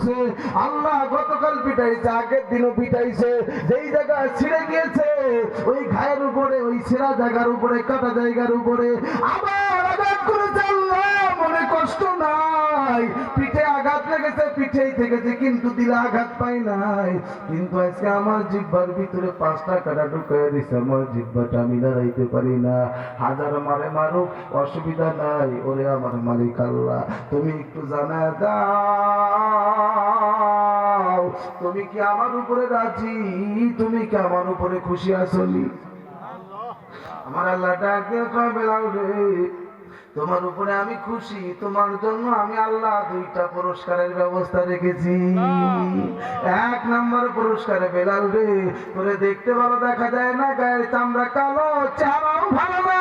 করছে। আল্লাহ গতকাল পিটাইছে, আগের দিনও পিটাইছে। যেই জায়গা ছিঁড়ে গিয়েছে ওই ঘায়ের উপরে, ওই ছেঁড়া জায়গার উপরে, কাটা জায়গার উপরে আবার আঘাত করেছে। আল্লাহ মনে কষ্ট নাই, পিঠে আঘাত লেগেছে, পিঠেই থেকেছে, কিন্তু দিলে আঘাত পাই নাই। কিন্তু আজকে আমার জিহ্বার ভিতরে 5টা কাঁটা ঢুকিয়ে দিছে, আমার জিহ্বাটা আমি দাঁড়াইতে পারি না। হাজার মারে মারুক অসুবিধা নাই, ওরে আমার মালিক আল্লাহ তুমি একটু জানা দাও, তুমি কি আমার উপরে রাজি? তুমি কি আমার উপরে খুশি আসলি? আমার আল্লাহ ডাক দিয়ে কয়, বেলাল রে তোমার উপরে আমি খুশি, তোমার জন্য আমি আল্লাহ 2টা পুরস্কারের ব্যবস্থা রেখেছি। 1 নম্বর পুরস্কারে বেলাল রে তোরে দেখতে ভালো দেখা যায় না, গায়ের চামড়া কালো, চেহারাও ভালো না।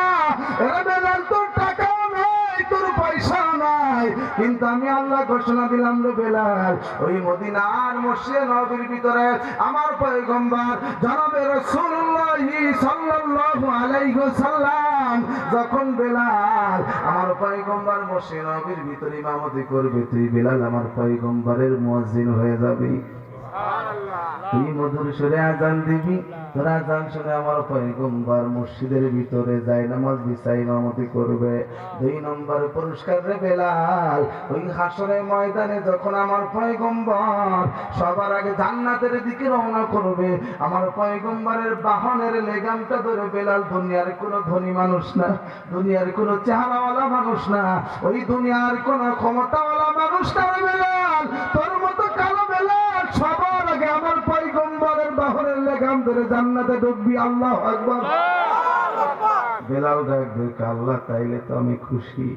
বেলাল তোর টাকাও নাই, তোর পয়সা নাই, কিন্তু আমি আল্লাহ ঘোষণা দিলাম রে বেলাল, ওই মদিনার মসজিদে নববীর ভিতরে আমার পয়গম্বর জনাবে রাসূলুল্লাহ সাল্লাল্লাহু আলাইহি ওয়াসাল্লাম যখন বেলাল আমার পয়গম্বর মসজিদে নববীর ভিতরে ইমামতি করবে, তুই বেলাল আমার পয়গম্বরের মুয়াজ্জিন হয়ে যাবি। তুই মধুর সুরে আজান দিবি, তোর আজান শুনে আমার পয়গম্বর মসজিদের ভিতরে যায় নামাজ বিছাই ইমামতি করবে। 2 নম্বর পুরস্কার রে বেলাল, ওই হাসরের ময়দানে যখন আমার পয়গম্বর সবার আগে জান্নাতের দিকে রওনা করবে, আমার পয়গম্বরের বাহনের লেগামটা ধরে বেলাল দুনিয়ার কোনো ধনী মানুষ না, দুনিয়ার কোনো চেহারাওয়ালা মানুষ না, ওই দুনিয়ার কোনো ক্ষমতাওয়ালা মানুষ না রে বেলাল, তোর মতো কালো বেলাল সবার আগে আমার পয়গম্বরের বাহনের লেগাম ধরে জান্নাতে ঢুকবি। আল্লাহু আকবার। বেলাল ডাক দিয়ে আল্লাহ তাইলে তো আমি খুশি।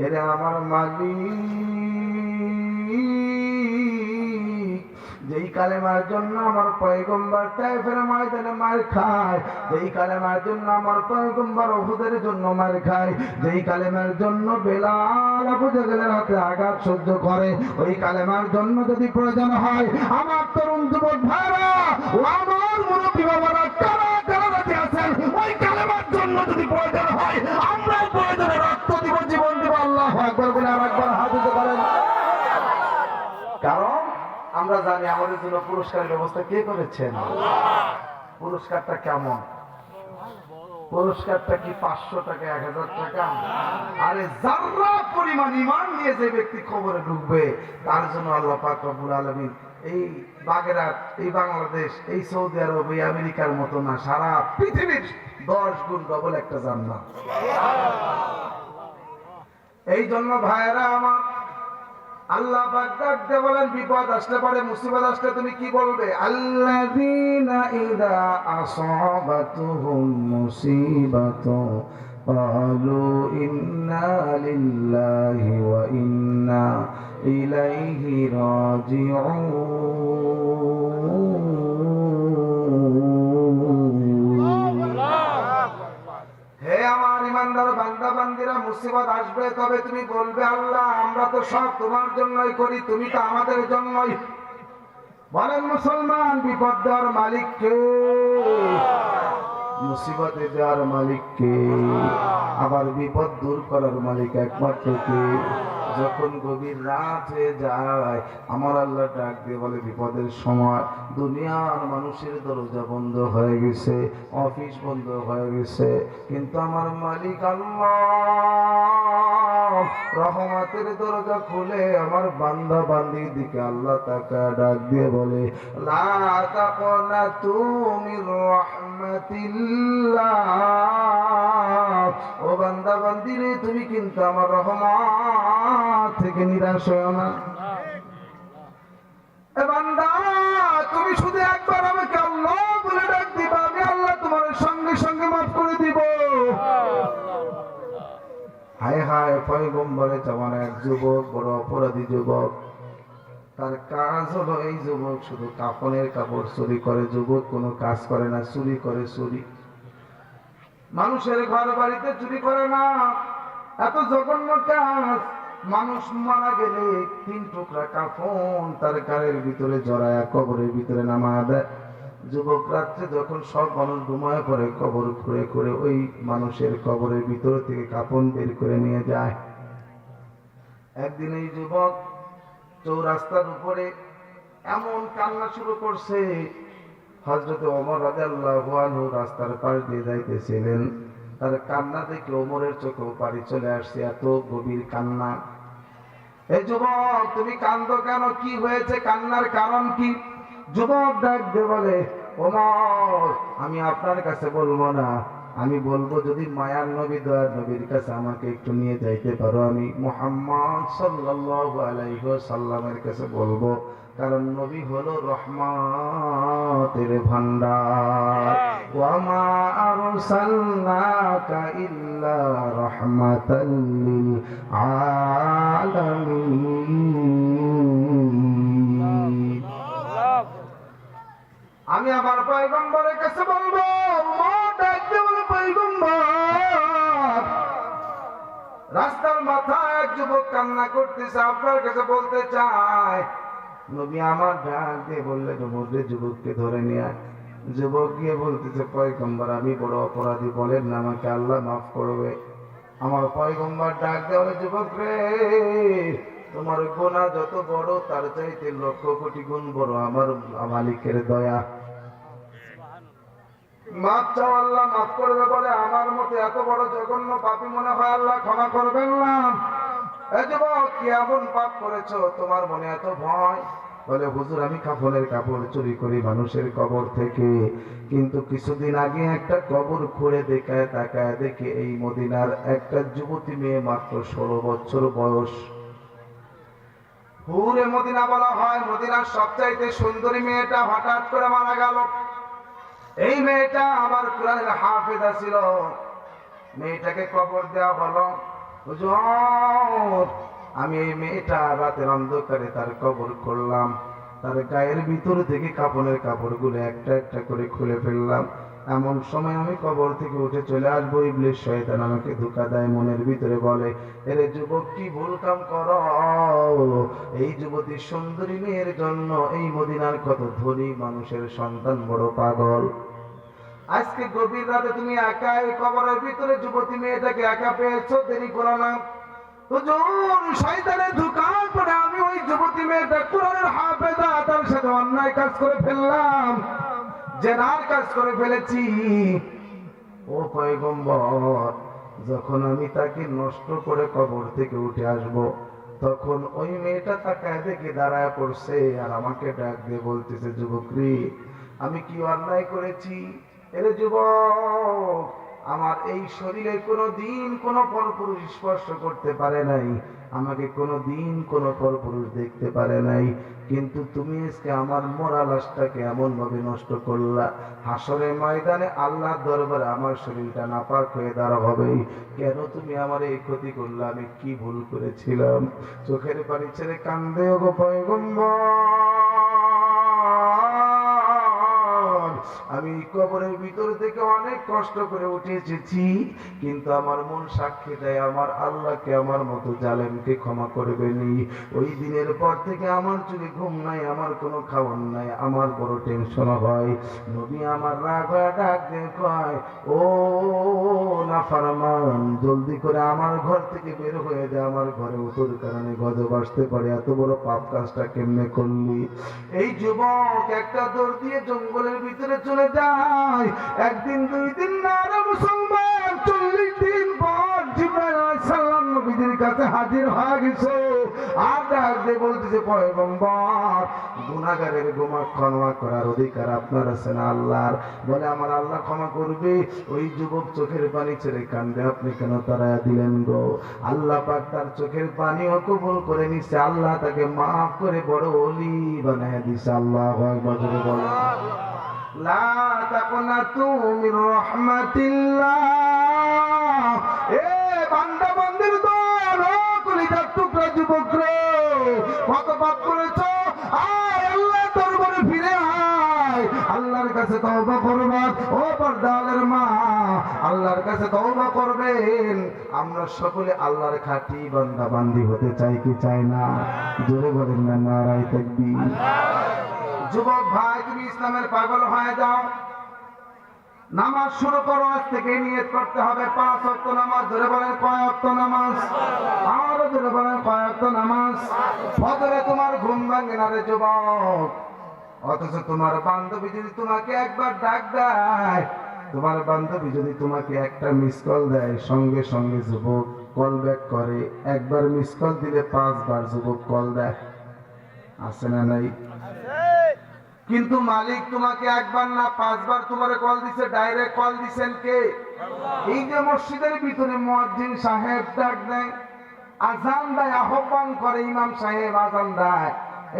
এরে আমার মালিক, যেই কালেমার জন্য আমার পয়গম্বর তায়েফের ময়দানে মার খায়, যেই কালেমার জন্য আমার পয়গম্বর উহুদের জন্য মার খায়, যেই কালেমার জন্য বেলাল আবু জাহেলের হাতে আঘাত সহ্য করে, ওই কালেমার জন্য যদি প্রয়োজন হয় আমার তরুণ যুবক ভাইরা ও আমার মুরব্বী বাবারা কারা কারা রাজি আছেন, ওই কালেমার জন্য যদি প্রয়োজন হয় আমরা প্রয়োজনে রক্ত দিব, জীবন দিব। আল্লাহু আকবার বলে আরেকবার হাত উঁচু করেন। কারণ আমরা জানি আমাদের জন্য পুরস্কারের ব্যবস্থা কে করেছেন? পুরস্কারটা কেমন? পুরস্কারটা কি 500 টাকা, 1000 টাকা? আরে যারা পরিমাণ ঈমান নিয়ে যে ব্যক্তি কবরে ঢুকবে তার জন্য আল্লাহ পাক রব্বুল আলামিন এই বাগেরহাট, এই বাংলাদেশ, এই সৌদি আরব, এই আমেরিকার মতো না, সারা পৃথিবীর 10 গুণ ডবল একটা জান্নাত। এই জন্য ভাইয়েরা আমার, আল্লাহ পাক ডাক দিয়ে বলেন, বিপদ আসলে পরে, মুসিবত আসলে তুমি কি বলবে? আল্লাযীনা ইযা আসাবাতুহুম মুসিবাতুন ক্বালু ইন্না লিল্লাহি ওয়া ইন্না ইলাইহি রাজিউন। হে আমার ইমানদার বান্দা বান্দিরা, মুসিবত আসবে তবে তুমি বলবে, আল্লাহ আমরা তো সব তোমার জন্যই করি, তুমি তো আমাদের জন্যই। বলেন মুসলমান, বিপদ দেওয়ার মালিক কে? মুসিবতে দেওয়ার মালিক কে? আবার বিপদ দূর করার মালিক একমাত্র কে? যখন গভীর রাত হয়ে যায় আমার আল্লাহ ডাক দিয়ে বলে, বিপদের সময় দুনিয়ার মানুষের দরজা বন্ধ হয়ে গেছে, অফিস বন্ধ হয়ে গেছে, কিন্তু আমার মালিক আল্লাহ রহমতের দরজা খুলে আমার বান্দা বান্দির দিকে আল্লাহ তাকে ডাক দিয়ে বলে, লা তাকনাতু মির রাহমাতিল্লাহ। ও বান্দা বান্দিরে, তুমি কিন্তু আমার রহমত থেকে নিরাশ হও না। এ বান্দা, তুমি শুধু একবার আমাকে আল্লাহ বলে ডাক দিবা, আমি আল্লাহ তোমার সঙ্গে সঙ্গে মাফ করে দিব। হায় হায়, পয়গম্বরে যেমন এক যুবক, বড় অপরাধী যুবক, তার কাজ হলো এই যুবক শুধু কাফনের কাপড় চুরি করে। যুবক কোনো কাজ করে না, চুরি করে। চুরি মানুষের ঘর বাড়িতে চুরি করে না, এত জঘন্য কাজ। মানুষ মারা গেলে 3 টুকরা কাফন তার গায়ের ভিতরে জড়ায়া কবরের ভিতরে নামায়া দেয়। যুবক রাত্রে যখন সব মানুষ ঘুমায় পড়ে, কবর খুঁড়ে খুঁড়ে ওই মানুষের কবরের ভিতর থেকে কাফন বের করে নিয়ে যায়। একদিন এই যুবক চৌরাস্তার উপরে এমন কান্না শুরু করছে। হযরত ওমর রাদিয়াল্লাহু আনহু রাস্তার পাশ দিয়ে যাইতেছিলেন, তার কান্না দেখে ওমরের চোখেও পানি চলে আসছে, এত গভীর কান্না। এই যুবক, তুমি কান্দো কেন? কি হয়েছে? কান্নার কারণ কি? যুবক ডাক দিয়ে বলে, ওমর, আমি আপনার কাছে বলবো না, আমি বলবো যদি মায়ার নবী দয়ার নবীর কাছে আমাকে একটু নিয়ে যাইতে পারো, আমি মুহাম্মদ সাল্লাল্লাহু আলাইহি ওয়াসাল্লামের কাছে বলবো। কারণ নবী হলো রহমাতের ভান্ডার। ওয়া মা আরসালনাকা ইল্লা রাহমাতাল লিল আলামিন। আমি আমার পয়গম্বরের কাছে বলবো, রাস্তার মাথায় এক যুবক কান্না করতেছে, আপনার কাছে বলতে চায়। নবী আমার ডাক দিয়ে বললেন, যুবককে ধরে নিয়ে। যুবক গিয়ে বলতেছে, পয়গম্বর, আমি বড় অপরাধী, বলেন না আমাকে আল্লাহ মাফ করবে। আমার পয়গম্বর ডাক দিয়ে বলে, যুবক রে, তোমার গুনাহ যত বড় তার চাইতে লক্ষ কোটি গুণ বড় আমার মালিকের দয়া। মাফ চাও, আল্লাহ মাফ করবে। বলে, আমার মতো এত বড় জঘন্য পাপী মনে হয় আল্লাহ ক্ষমা করবেন না। এই যুবক, কি এমন পাপ করেছো তোমার মনে এত ভয়? বলে, হুজুর, আমি কাফনের কাপড় চুরি করি মানুষের কবর থেকে, কিন্তু কিছুদিন আগে একটা কবর খুঁড়ে দেখায় তাকায় দেখে এই মদিনার একটা যুবতী মেয়ে, মাত্র 16 বছর বয়স। হুরে মদিনা বলা হয়, মদিনার সবচাইতে সুন্দরী মেয়েটা হঠাৎ করে মারা গেল। এই মেয়েটা আমার কোরআনের হাফেজা ছিল। মেয়েটাকে কবর দেওয়া হলো। হুজুর, আমি এই মেয়েটা রাতের অন্ধকারে তার কবর করলাম, তার গায়ের ভিতর থেকে কাফনের কাপড়গুলো একটা একটা করে খুলে ফেললাম। এমন সময় আমি কবর থেকে উঠে চলে আসবো, ইবলিস শয়তান আমাকে ধোঁকা দেয়, মনের ভিতরে বলে, এরে যুবক, কি ভুল কাম করো? এই যুবতী সুন্দরী মেয়ের জন্য এই মদিনার কত ধনী মানুষের সন্তান বড় পাগল। আজকে গভীর রাতে তুমি একা এই কবরের ভিতরে যুবতী মেয়েটাকে একা পেয়েছো, দেরি করো না। হুজুর, শয়তানের ধোঁকায় পড়ে আমি ওই যুবতী মেয়েটা কোরআনের হাফেজা, তার সাথে অন্যায় কাজ করে ফেললাম, জেনার কাজ করে ফেলেছি। ও পয়গম্বর, যখন আমি তাকে নষ্ট করে কবর থেকে উঠে আসব, তখন ওই মেয়েটা তাকায় দেখে দাঁড়ায় পড়ছে আর আমাকে ডাক দিয়ে বলতেছে, যুবকরি, আমি কি অন্যায় করেছি? এরে যুবক, আমার এই শরীরে কোনো দিন কোনো পরপুরুষ স্পর্শ করতে পারে নাই, আমাকে কোনো দিন কোনো পরপুরুষ দেখতে পারে নাই, কিন্তু তুমি আজকে আমার মরা লাশটাকে এমন ভাবে নষ্ট করলা, হাসরের ময়দানে আল্লাহর দরবারে আমার শরীরটা নাপাক হয়ে দাঁড়া হবে। কেন তুমি আমার এই ক্ষতি করলা? আমি কি ভুল করেছিলাম? চোখের পানি ছেড়ে কান্দে ওগো পয়গম্বর। আমি কবরের ভিতর থেকে অনেক কষ্ট করে উঠে এসেছি, কিন্তু আমার মন সাক্ষী দেয় আমার আল্লাহকে আমার মতো জালেমকে ক্ষমা করবেনি। ওই দিনের পর থেকে আমার চোখে ঘুম নাই, আমার কোনো খাবার নাই, আমার বড় টেনশন হয়। নবী আমার রাগ হয়ে ডাক দিয়ে কয়, ও নাফরমান, জলদি করে আমার ঘর থেকে বের হয়ে যা, আমার ঘরে তোর কারণে গজব আসতে পারে, এত বড় পাপ কাজটা কেমনে করলি? এই যুবক একটা দৌড় দিয়ে জঙ্গলের ভিতরে চলে যায়। একদিন, 2 দিন না রে মুসলমান, 40 দিন পর জিবরাইল আলাইহিস সালাম নবীদের কাছে হাজির হয়ে গেছে। আর ডাক দিয়ে বলতেছে, পয়গম্বর, গুনাহগারের গুনাহ ক্ষমা করার অধিকার আপনার আছে না আল্লাহর? বলে, আমার আল্লাহ ক্ষমা করবে। ওই যুবক চোখের পানি ছেড়ে কান্দে, আপনি কেন তাড়ায়া দিলেন গো? আল্লাহ পাক তার চোখের পানিও কবুল করে নিছে, আল্লাহ তাকে মাফ করে বড় ওলি বানায় দিছে। আল্লাহু আকবার, জোরে বলেন। লা তাকুনাতু মির রাহমাতিল্লাহ। এ বান্দা বান্দির দল, ও কলিজার টুকরা যুবক রে, কত পাপ করেছো, আয় আল্লাহর দরবারে ফিরে আয়, আল্লাহর কাছে তওবা করবা। ও পর্দালের মা, আল্লাহর কাছে তওবা করবেন। আমরা সকলে আল্লাহর খাঁটি বান্দা বান্দি হতে চাই কি চাই না? জোরে বলেন না নারায়ে তাকবীর। যুবক ভাই, তুমি ইসলামের পাগল হয়ে যাও। নামাজ শুরু করো, আজ থেকে নিয়ত করতে হবে 5 ওয়াক্ত নামাজ। ধরে বলেন কয় ওয়াক্ত নামাজ? আরো ধরে বলেন কয় ওয়াক্ত নামাজ? ফজরে তোমার ঘুম ভাঙে না রে যুবক, অথচ তোমার বান্ধবী যদি তোমাকে একবার ডাক দেয়, তোমার বান্ধবী যদি তোমাকে একটা মিস কল দেয়, সঙ্গে সঙ্গে যুবক কল ব্যাক করে। একবার মিস কল দিলে 5 বার যুবক কল দেয়, আছে না নাই? কিন্তু মালিক তোমাকে একবার না 5 বার তোমার কল দিছে। ডাইরেক্ট কল দিছেন কে? এই যে মসজিদের ভিতরে মুয়াজ্জিন সাহেব ডাক দেয়, আজান দেয়, আহ্বান করে, ইমাম সাহেব আজান দেয়,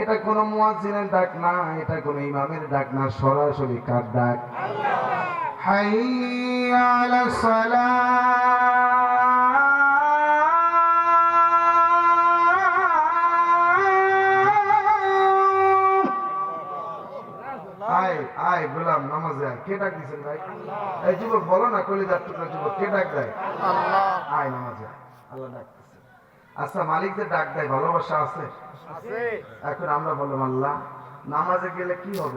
এটা কোন মুয়াজ্জিনের ডাক না, এটা কোন ইমামের ডাক না, সরাসরি কার ডাক? হাইয়া আলাস সালাহ। আয় গোলাম নামাজে আয়। কে ডাক দিছেন ভাই? এই যুবক বলো না, কলিজার টুকরা যুবক, কে ডাক দেয়? আল্লাহ। আয় নামাজে আয়, আল্লাহ ডাকতেছে। আচ্ছা, মালিক যে ডাক দেয়, ভালোবাসা আছে? এখন আমরা বললাম আল্লাহ, নামাজে গেলে কি হবে?